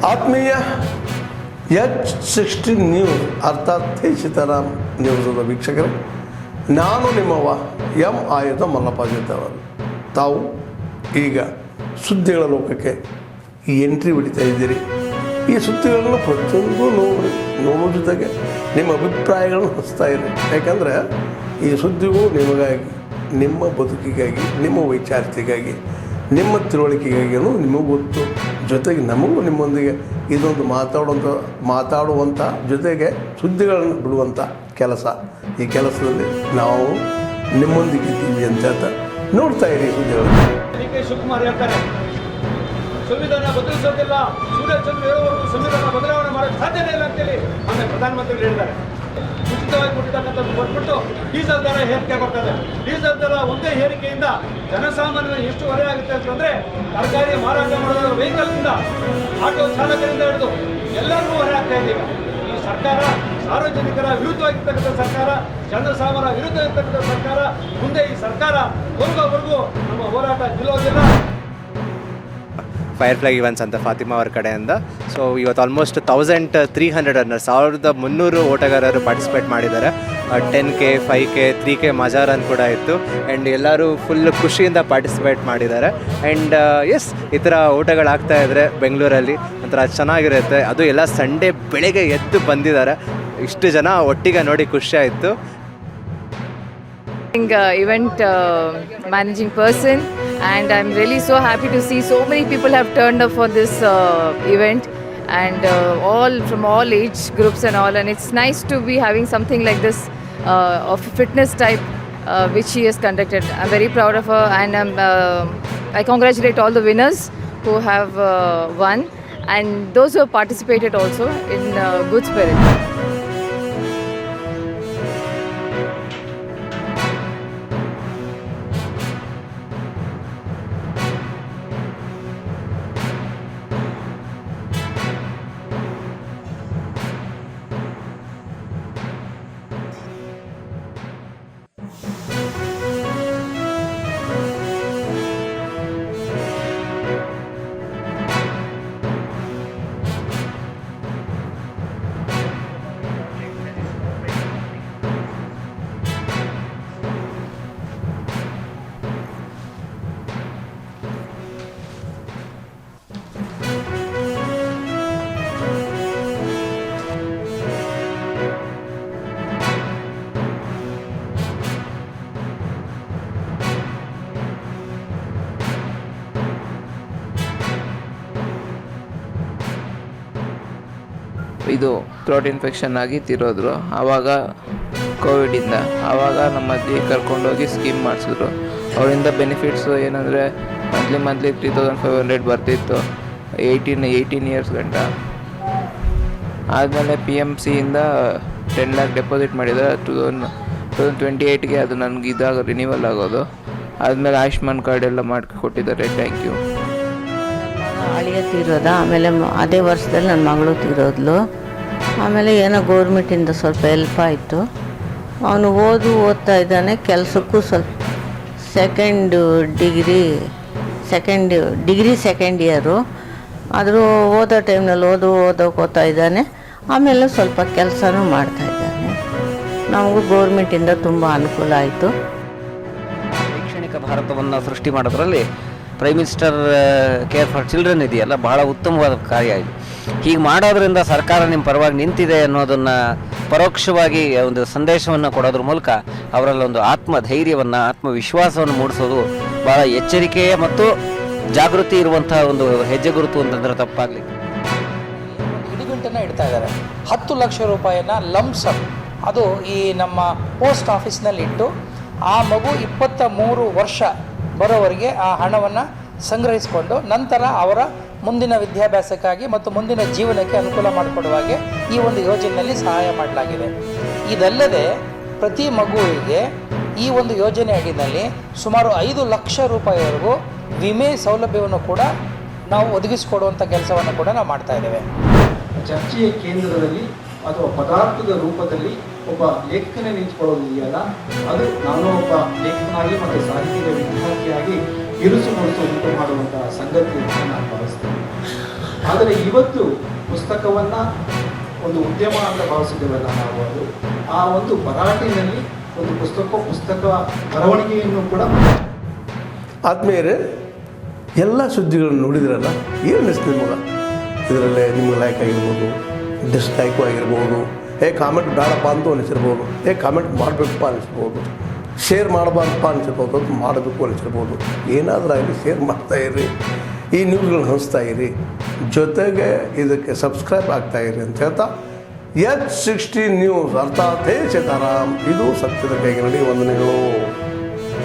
ಆತ್ಮೀಯ H16 news ಅರ್ಥಾತ್ ಸೀತಾರಾಮ್ ನ್ಯೂಸದ ವೀಕ್ಷಕರೇ, ನಾನು ನಿಮ್ಮವ ಎಂ ಆಯುಧ ಮಲ್ಲಪ್ಪ ಜೊತೆವರು. ತಾವು ಈಗ ಸುದ್ದಿಗಳ ಲೋಕಕ್ಕೆ ಎಂಟ್ರಿ ಹೊಡಿತಾ ಇದ್ದೀರಿ. ಈ ಸುದ್ದಿಗಳನ್ನು ಪ್ರತಿಯೊಂದು ನೋಡೋ ಜೊತೆಗೆ ನಿಮ್ಮ ಅಭಿಪ್ರಾಯಗಳನ್ನು ಹಚ್ತಾ ಇರಿ. ಯಾಕಂದರೆ ಈ ಸುದ್ದಿಗಳು ನಿಮಗಾಗಿ, ನಿಮ್ಮ ಬದುಕಿಗಾಗಿ, ನಿಮ್ಮ ವೈಚಾರಿಕೆಗಾಗಿ, ನಿಮ್ಮ ತಿಳುವಳಿಕೆಗಾಗಿಯೂ ನಿಮಗೂ ಗೊತ್ತು. ಜೊತೆಗೆ ನಮಗೂ ನಿಮ್ಮೊಂದಿಗೆ ಇದೊಂದು ಮಾತಾಡುವಂಥ ಜೊತೆಗೆ ಸುದ್ದಿಗಳನ್ನು ಬಿಡುವಂಥ ಕೆಲಸ. ಈ ಕೆಲಸದಲ್ಲಿ ನಾವು ನಿಮ್ಮೊಂದಿಗಿದ್ದೀವಿ ಅಂತ ನೋಡ್ತಾ ಇರಿ ಸುದ್ದಿಗಳನ್ನು. ಕೆ ಶಿವಕುಮಾರ್ ಹೇಳ್ತಾರೆ, ಸಂವಿಧಾನ ಬದಲಿಸೋದಿಲ್ಲ, ಸೂರ್ಯಚಂದ್ರ ಹೇಳುವವರೆಗೂ ಸಂವಿಧಾನ ಬದಲಾವಣೆ ಮಾಡೋಕ್ಕೆ ಸಾಧ್ಯನೇ ಇಲ್ಲ ಅಂತೇಳಿ ಮೊನ್ನೆ ಪ್ರಧಾನಮಂತ್ರಿಗಳು ಹೇಳಿದ್ದಾರೆ. ಉಚಿತವಾಗಿ ಕೊಟ್ಟಿರ್ತಕ್ಕಂಥದ್ದು ಕೊಟ್ಬಿಟ್ಟು ಡೀಸೆಲ್ ದರ ಏರಿಕೆ ಬರ್ತದೆ. ಡೀಸೆಲ್ ದರ ಒಂದೇ ಏರಿಕೆಯಿಂದ ಜನಸಾಮಾನ್ಯರು ಎಷ್ಟು ಹೊರೆ ಆಗುತ್ತೆ ಅಂತಂದರೆ, ತರಕಾರಿ ಮಾರಾಟ ಮಾಡೋದ್ರ ವೆಹಿಕಲ್ನಿಂದ, ಆಟೋ ಚಾಲಕರಿಂದ ಹಿಡಿದು ಎಲ್ಲರಿಗೂ ಹೊರೆ ಆಗ್ತಾ ಇದ್ದೀವಿ. ಈ ಸರ್ಕಾರ ಸಾರ್ವಜನಿಕರ ವಿರುದ್ಧವಾಗಿರ್ತಕ್ಕಂಥ ಸರ್ಕಾರ, ಜನಸಾಮಾನ್ಯರ ವಿರುದ್ಧ ಇರ್ತಕ್ಕಂಥ ಸರ್ಕಾರ. ಮುಂದೆ ಈ ಸರ್ಕಾರ ಬರುವವರೆಗೂ ನಮ್ಮ ಹೋರಾಟ ನಿಲ್ಲೋದಿಲ್ಲ. ಫೈರ್ಫ್ಲೈ ಈವೆಂಟ್ಸ್ ಅಂತ ಫಾತಿಮಾ ಅವ್ರ ಕಡೆಯಿಂದ. ಸೊ ಇವತ್ತು ಆಲ್ಮೋಸ್ಟ್ 1300 ರನ್ನರ್ಸ್, 1300 ಓಟಗಾರರು ಪಾರ್ಟಿಸಿಪೇಟ್ ಮಾಡಿದ್ದಾರೆ. 10K, 5K, 3K ಮಜಾ ರನ್ ಕೂಡ ಇತ್ತು. ಆ್ಯಂಡ್ ಎಲ್ಲರೂ ಫುಲ್ ಖುಷಿಯಿಂದ ಪಾರ್ಟಿಸಿಪೇಟ್ ಮಾಡಿದ್ದಾರೆ. ಆ್ಯಂಡ್ ಎಸ್, ಈ ಥರ ಓಟಗಳಾಗ್ತಾ ಇದ್ದರೆ ಬೆಂಗಳೂರಲ್ಲಿ ಒಂಥರ ಚೆನ್ನಾಗಿರುತ್ತೆ. ಅದು ಎಲ್ಲ ಸಂಡೇ ಬೆಳಗ್ಗೆ ಎದ್ದು ಬಂದಿದ್ದಾರೆ. ಇಷ್ಟು ಜನ ಒಟ್ಟಿಗೆ ನೋಡಿ ಖುಷಿ ಆಯಿತು. Event managing person, and I'm really so happy to see so many people have turned up for this event, and all from all age groups and all, and it's nice to be having something like this of fitness type which she has conducted. I'm very proud of her, and I congratulate all the winners who have won, and those who have participated also in good spirit. ಇದು throat infection ಆಗಿ ತೀರೋದ್ರು. ಆವಾಗ ಕೋವಿಡಿಂದ ಆವಾಗ ನಮ್ಮ ಅಜ್ಜಿ ಕರ್ಕೊಂಡೋಗಿ scheme ಮಾಡಿಸಿದ್ರು. ಅವರಿಂದ benefits ಏನಂದರೆ ಮಂತ್ಲಿ 3500 ಬರ್ತಿತ್ತು 18 ಇಯರ್ಸ್ ಗಂಟ. ಆದಮೇಲೆ PMCಯಿಂದ 10 lakh ಡೆಪಾಸಿಟ್ ಮಾಡಿದ್ದಾರೆ. 2028ಗೆ ಅದು ನನಗೆ ಇದಾಗ ರಿನ್ಯೂವಲ್ ಆಗೋದು. ಆದಮೇಲೆ ಆಯುಷ್ಮಾನ್ ಕಾರ್ಡ್ ಎಲ್ಲ ಕೊಟ್ಟಿದ್ದಾರೆ. Thank you. ಅಳಿಯ ತೀರೋದ, ಆಮೇಲೆ ಅದೇ ವರ್ಷದಲ್ಲಿ ನನ್ನ ಮಗಳು ತೀರೋದ್ಲು. ಆಮೇಲೆ ಏನೋ ಗೌರ್ಮೆಂಟಿಂದ ಸ್ವಲ್ಪ ಹೆಲ್ಪ್ ಆಯಿತು. ಅವನು ಓದ್ತಾ ಇದ್ದಾನೆ. ಕೆಲಸಕ್ಕೂ ಸ್ವಲ್ಪ ಡಿಗ್ರಿ ಸೆಕೆಂಡ್ ಇಯರು. ಆದರೂ ಓದೋ ಟೈಮ್ನಲ್ಲಿ ಓದೋಕೋತಾ ಇದ್ದಾನೆ. ಆಮೇಲೆ ಸ್ವಲ್ಪ ಕೆಲಸನೂ ಮಾಡ್ತಾಯಿದ್ದಾನೆ. ನಮಗೂ ಗೌರ್ಮೆಂಟಿಂದ ತುಂಬ ಅನುಕೂಲ ಆಯಿತು. ಶೈಕ್ಷಣಿಕ ಭಾರತವನ್ನು ಸೃಷ್ಟಿ ಮಾಡೋದ್ರಲ್ಲಿ prime minister care for children ಇದೆಯಲ್ಲ, ಬಹಳ ಉತ್ತಮವಾದ ಕಾರ್ಯ ಇದು. ಹೀಗೆ ಮಾಡೋದ್ರಿಂದ ಸರ್ಕಾರ ನಿಮ್ಮ ಪರವಾಗಿ ನಿಂತಿದೆ ಅನ್ನೋದನ್ನು ಪರೋಕ್ಷವಾಗಿ ಒಂದು ಸಂದೇಶವನ್ನು ಕೊಡೋದ್ರ ಮೂಲಕ ಅವರಲ್ಲಿ ಒಂದು ಆತ್ಮಧೈರ್ಯವನ್ನು, ಆತ್ಮವಿಶ್ವಾಸವನ್ನು ಮೂಡಿಸೋದು ಭಾಳ ಎಚ್ಚರಿಕೆಯ ಮತ್ತು ಜಾಗೃತಿ ಇರುವಂಥ ಒಂದು ಹೆಜ್ಜೆ ಗುರುತು ಅಂತಂದರೆ ತಪ್ಪಾಗಲಿಕ್ಕೆ. ಇಡಿಗಂಟನ್ನು ಇಡ್ತಾ ಇದ್ದಾರೆ. 10 ಲಕ್ಷ ರೂಪಾಯಿನ ಲಂಪ್ಸಮ್ ಅದು ಈ ನಮ್ಮ ಪೋಸ್ಟ್ ಆಫೀಸ್ನಲ್ಲಿ ಇಟ್ಟು ಆ ಮಗು 23 ವರ್ಷ ಬರೋವರೆಗೆ ಆ ಹಣವನ್ನು ಸಂಗ್ರಹಿಸಿಕೊಂಡು ನಂತರ ಅವರ ಮುಂದಿನ ವಿದ್ಯಾಭ್ಯಾಸಕ್ಕಾಗಿ ಮತ್ತು ಮುಂದಿನ ಜೀವನಕ್ಕೆ ಅನುಕೂಲ ಮಾಡಿಕೊಡುವಾಗೆ ಈ ಒಂದು ಯೋಜನೆಯಲ್ಲಿ ಸಹಾಯ ಮಾಡಲಾಗಿದೆ. ಇದಲ್ಲದೆ ಪ್ರತಿ ಮಗುವಿಗೆ ಈ ಒಂದು ಯೋಜನೆ ಅಡಿಯಲ್ಲಿ ಸುಮಾರು 5 ಲಕ್ಷ ರೂಪಾಯಿವರೆಗೂ ವಿಮೆ ಸೌಲಭ್ಯವನ್ನು ಕೂಡ ನಾವು ಒದಗಿಸಿಕೊಡುವಂಥ ಕೆಲಸವನ್ನು ಕೂಡ ನಾವು ಮಾಡ್ತಾ ಇದ್ದೇವೆ. ಚರ್ಚೆಯ ಕೇಂದ್ರದಲ್ಲಿ ಅಥವಾ ಪದಾರ್ಥದ ರೂಪದಲ್ಲಿ ಒಬ್ಬ ಲೇಖಕನೇ ನಿಂತ್ಕೊಳ್ಳೋದಿದೆಯಲ್ಲ, ಅದು ನಾನು ಒಬ್ಬ ಲೇಖಕನಾಗಿ ಮತ್ತು ಸಾಹಿತ್ಯದ ವಿದ್ಯಾರ್ಥಿಯಾಗಿ ಇರುಸು ಮುರುಸು ಉಂಟು ಮಾಡುವಂತಹ ಸಂಗತಿ ಅಂತ ನಾನು ಭಾವಿಸ್ತೇನೆ. ಆದರೆ ಇವತ್ತು ಪುಸ್ತಕವನ್ನು ಒಂದು ಉದ್ಯಮ ಅಂತ ಭಾವಿಸಿದ್ದೇವಲ್ಲ ನಾವು, ಅದು ಆ ಒಂದು ಭರಾಟಿನಲ್ಲಿ ಒಂದು ಪುಸ್ತಕ ಬರವಣಿಗೆಯನ್ನು ಕೂಡ ಆದ್ಮೇಲೆ ಎಲ್ಲ ಸುದ್ದಿಗಳನ್ನು ನೋಡಿದ್ರಲ್ಲ, ಏನು ಅನಿಸ್ತು ನಿಮಗೆ? ಇದರಲ್ಲೇ ನಿಮ್ಗೆ ಲೈಕ್ ಆಗಿರ್ಬೋದು, ಡಿಸ್ಲೈಕು ಆಗಿರ್ಬೋದು, ಕಾಮೆಂಟ್ ಬೇಡಪ್ಪ ಅಂತ ಅನಿಸಿರ್ಬೋದು, ಕಾಮೆಂಟ್ ಮಾಡಬೇಕಪ್ಪ ಅನಿಸ್ಬೋದು, ಶೇರ್ ಮಾಡಬಾರ್ದಪ್ಪ ಅನಿಸಿರ್ಬೋದು, ಅದು ಮಾಡಬೇಕು ಅನಿಸಿರ್ಬೋದು. ಏನಾದರೂ ಆಗಲಿ ಶೇರ್ ಮಾಡ್ತಾಯಿರಿ, ಈ ನ್ಯೂಸ್ಗಳನ್ನ ಹಂಚ್ತಾ ಇರಿ, ಜೊತೆಗೆ ಇದಕ್ಕೆ ಸಬ್ಸ್ಕ್ರೈಬ್ ಆಗ್ತಾಯಿರಿ ಅಂತ ಹೇಳ್ತಾ H16 ನ್ಯೂಸ್ ಅರ್ಥಾತ್ ಹೇ ಸೀತಾರಾಮ್, ಇದು ಸತ್ಯದ ಕೈಗೆ ನಡಿ ವಂದನೆಗಳು.